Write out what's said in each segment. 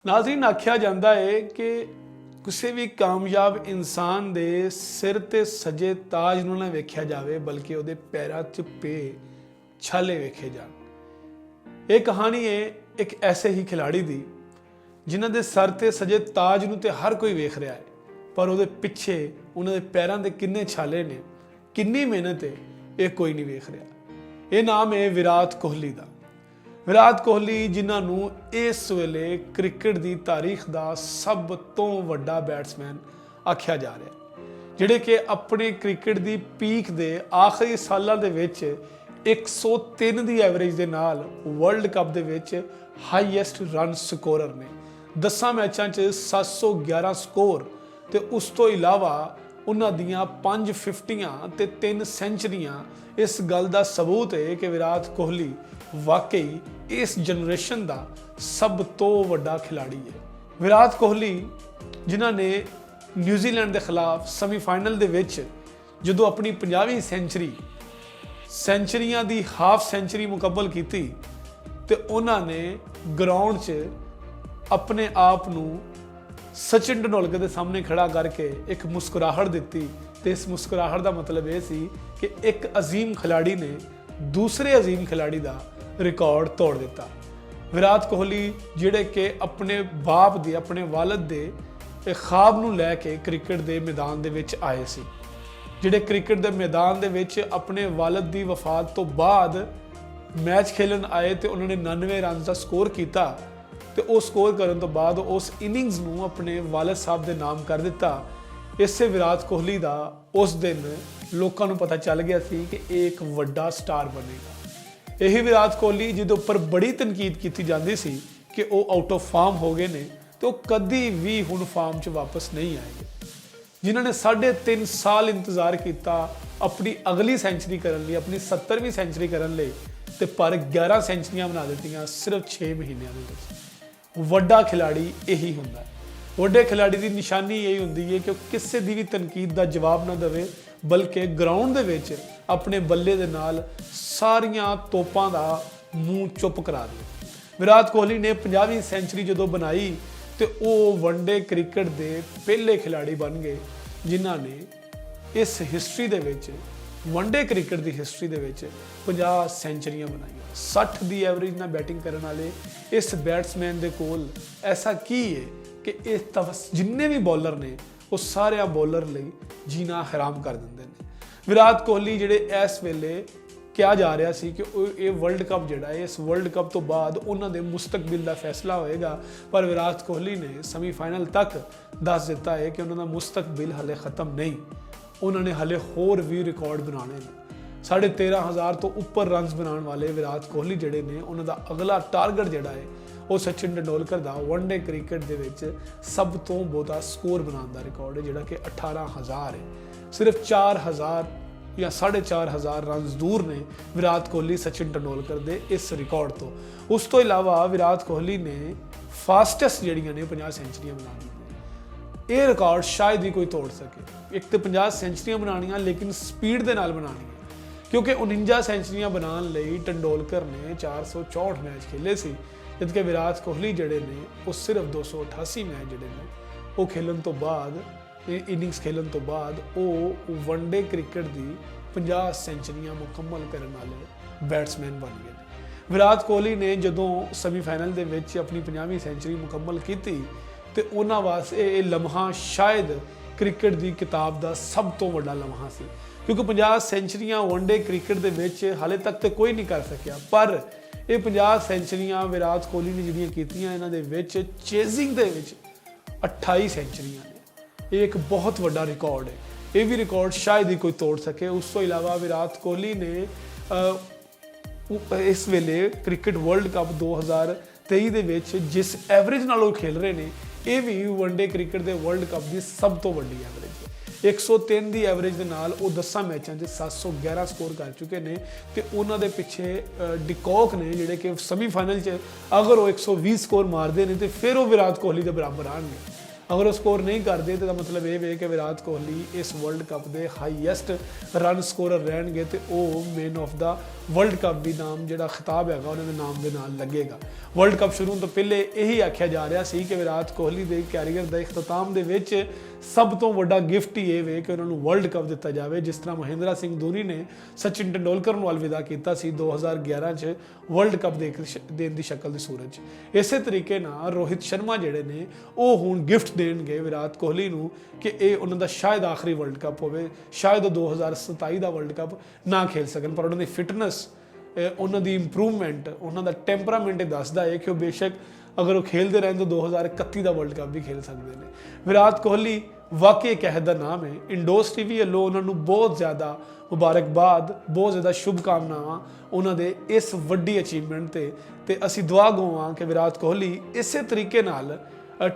नाज़रीन आख्या जाता है कि किसी भी कामयाब इंसान के सिर ते सजे ताज नूं ना वेख्या जाए बल्कि उहदे पैरां च पे छाले वेखे जान। ये कहानी है एक ऐसे ही खिलाड़ी दी जिन्हां दे सर ते सजे ताज नूं ते हर कोई वेख रहा है, पर उहदे पिछे उन्हां दे पैरां दे किन्ने छाले ने, किन्नी मेहनत है, ये कोई नहीं वेख रहा। ये नाम है विराट कोहली का। विराट कोहली जिन्हों इस वेले क्रिकेट की तारीख का सब तो वड्डा बैट्समैन आख्या जा रहा है, जिहड़े कि अपने क्रिकेट की पीक के आखिरी सालों के 103 की एवरेज के नाल वर्ल्ड कप के हाईएस्ट रन स्कोरर ने। 10 मैचों 711 स्कोर ते उस तो इलावा उन्हां दियां 5 50 ते 3 सेंचुरियां इस गल का सबूत है कि विराट कोहली वाकई इस जनरेशन का सब तो वड्डा खिलाड़ी है। विराट कोहली जिन्हां ने न्यूजीलैंड के खिलाफ सेमीफाइनल दे विच जदों अपनी 50वीं सेंचुरियां की हाफ सेंचुरी मुकम्मल की तो उन्होंने ग्राउंड च अपने आप नूं सचिन तेंदुलकर के सामने खड़ा करके एक मुस्कुराहट दी। तो इस मुस्कुराहट का मतलब ये सी कि एक अजीम खिलाड़ी ने दूसरे अजीम खिलाड़ी का रिकॉर्ड तोड़ दिता। विराट कोहली जिहड़े कि अपने बाप दे अपने वालद दे ख्वाब नूं लैके क्रिकेट के मैदान दे विच आए सी, जिहड़े क्रिकेट के मैदान दे विच अपने वालद की वफात तो बाद मैच खेलन आए तो उन्होंने 99 रन का स्कोर किया। तो वो स्कोर करने तो बाद उस इनिंग्स नूं अपने वालद साहब के नाम कर दिता। इसे विराट कोहली का उस दिन लोगों को पता चल गया सी कि एक वड्डा स्टार बनेगा। यही विराट कोहली जिहदे उपर बड़ी तनकीद की जाती सी कि वो आउट ऑफ फॉर्म हो गए ने, तो कभी भी हुण फॉर्म च वापस नहीं आएंगे। जिन्होंने 3.5 साल इंतजार किया अपनी अगली सेंचुरी करने लिए, अपनी 70वीं सेंचुरी करने लिए, तो पर 11 सेंचुरियां बना दी सिर्फ 6 महीनों में। वड्डा खिलाड़ी यही होंदा है। वड्डे खिलाड़ी की निशानी यही होंदी है कि किसी की भी तनकीद का जवाब ना देवे, बल्कि ग्राउंड दे विच अपने बल्ले दे नाल सारियां तोपां दा मूँह चुप करा दे। विराट कोहली ने 50वीं सेंचुरी जो बनाई तो वो वनडे क्रिकेट के पहले खिलाड़ी बन गए जिन्हों ने इस हिस्टरी दे विच वनडे क्रिकेट की हिस्टरी दे विच 50 सेंचुरियां बनाई। 60 की एवरेज ना बैटिंग करने वाले इस बैट्समैन के कोल ऐसा की है कि इस जिन्ने भी बॉलर ने वो सारे बॉलर लिए जीना हराम कर देंगे ने। विराट कोहली जिहड़े इस वेले कहा जा रहा सी कि ये वर्ल्ड कप जिहड़ा है, इस वर्ल्ड कप तो बाद उन्होंने मुस्तकबिल का फैसला होएगा, पर विराट कोहली ने सेमीफाइनल तक दस दिता है कि उन्होंने मुस्तकबिल हले ख़त्म नहीं, उन्होंने हले होर भी रिकॉर्ड बनाने ने। 13,500 तो उपर रनस बनाने वाले विराट कोहली जिहड़े ने उन्होंने अगला टारगेट जिहड़ा है वो सचिन तेंदुलकर का वनडे क्रिकेट के विच सब तो बहुता स्कोर बनाने का रिकॉर्ड है, जिहड़ा कि 18,000 है। सिर्फ 4,000 या 4,500 रन दूर ने विराट कोहली सचिन तेंदुलकर के इस रिकॉर्ड तो। उस तो इलावा विराट कोहली ने फास्टेस्ट जड़ियाँ ने 50 सेंचुरियां बना दी। ये रिकॉर्ड शायद ही कोई तोड़ सके। एक तो 50 सेंचुरियां बनानियां लेकिन स्पीड के नाल बनानी, क्योंकि 49 सेंचुरियां बनाने लई तेंदुलकर ने 464 मैच खेले सी, जबकि विराट कोहली जड़े ने वो सिर्फ 288 मैच जड़े ने वो खेलन तो बाद इनिंग्स खेलन तो बाद वो वनडे क्रिकेट की 50 सेंचुरियां मुकम्मल करने वाले बैट्समैन बन गए। विराट कोहली ने जदों सेमीफाइनल के विच अपनी 50वीं सेंचुरी मुकम्मल की तो उन्होंने वास्ते ये लम्हा शायद क्रिकेट की किताब का सब तो वड्डा लम्हा सी, क्योंकि 50 सेंचुरियां वनडे क्रिकेट के विच हाले तक तो कोई नहीं कर सकिया। पर ये 50 सेंचुरियां विराट कोहली ने जिहड़ियां कीतियां इन्हां दे विच चेजिंग दे विच 28 सेंचुरियां ने। ये एक बहुत वड्डा रिकॉर्ड है, ये भी रिकॉर्ड शायद ही कोई तोड़ सके। उस तो इलावा विराट कोहली ने इस वेले क्रिकेट वर्ल्ड कप 2023 दे विच जिस एवरेज नाल वो खेल रहे हैं, ये भी वनडे क्रिकेट के वर्ल्ड कप की सब तो वड्डी एवरेज है। 103 की एवरेज के नाल वो 10 मैचों 711 स्कोर कर चुके हैं। तो उन्होंने पिछे डिकॉक ने जिहड़े कि सेमीफाइनल अगर वो 120 स्कोर मारते हैं तो फिर वो विराट कोहली के बराबर आएंगे। अगर वो स्कोर नहीं करते तो मतलब ये वे कि विराट कोहली इस वर्ल्ड कप के हाईएस्ट रन स्कोरर रहणगे तो वो man of the world cup भी नाम जो खिताब है उन्होंने नाम के नाल लगेगा। वर्ल्ड कप शुरू तो पहले यही आख्या जा रहा सी कि विराट कोहली के कैरीयर के इख्तिताम के सब तो वड्डा गिफ्ट ही ये वे कि उन्होंने वर्ल्ड कप दिता जाए, जिस तरह महेंद्र सिंह धोनी ने सचिन तेंदुलकर को अलविदा किया 2011 च वर्ल्ड कप देने की शक्ल की सूरत। इस तरीके नाल रोहित शर्मा जिहड़े ने वो हुण गिफ्ट देणगे विराट कोहली नूं कि ये उन्होंने शायद आखिरी वर्ल्ड कप होवे, शायद 2027 का वर्ल्ड कप ना खेल सकन, पर उन्होंने फिटनेस उन्होंने इंप्रूवमेंट उन्होंने टैंपरामेंट दसदा है कि बेशक अगर वो खेलते रहें तो 2031 का वर्ल्ड कप भी खेल सकते हैं। विराट कोहली वाकई एक अहदा नाम है। इंडोस टीवी वालों उन्होंने बहुत ज़्यादा मुबारकबाद, बहुत ज़्यादा शुभकामनावां उन्होंने इस वड्डी अचीवमेंट ते असीं दुआ गो हाँ कि विराट कोहली इस तरीके नाल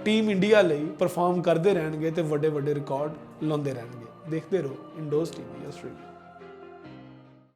टीम इंडिया लई परफॉर्म करते रहेंगे तो वड्डे वड्डे रिकॉर्ड लाते रहेंगे। देखते रहो इंडोस टीवी ऑस्ट्रेलिया।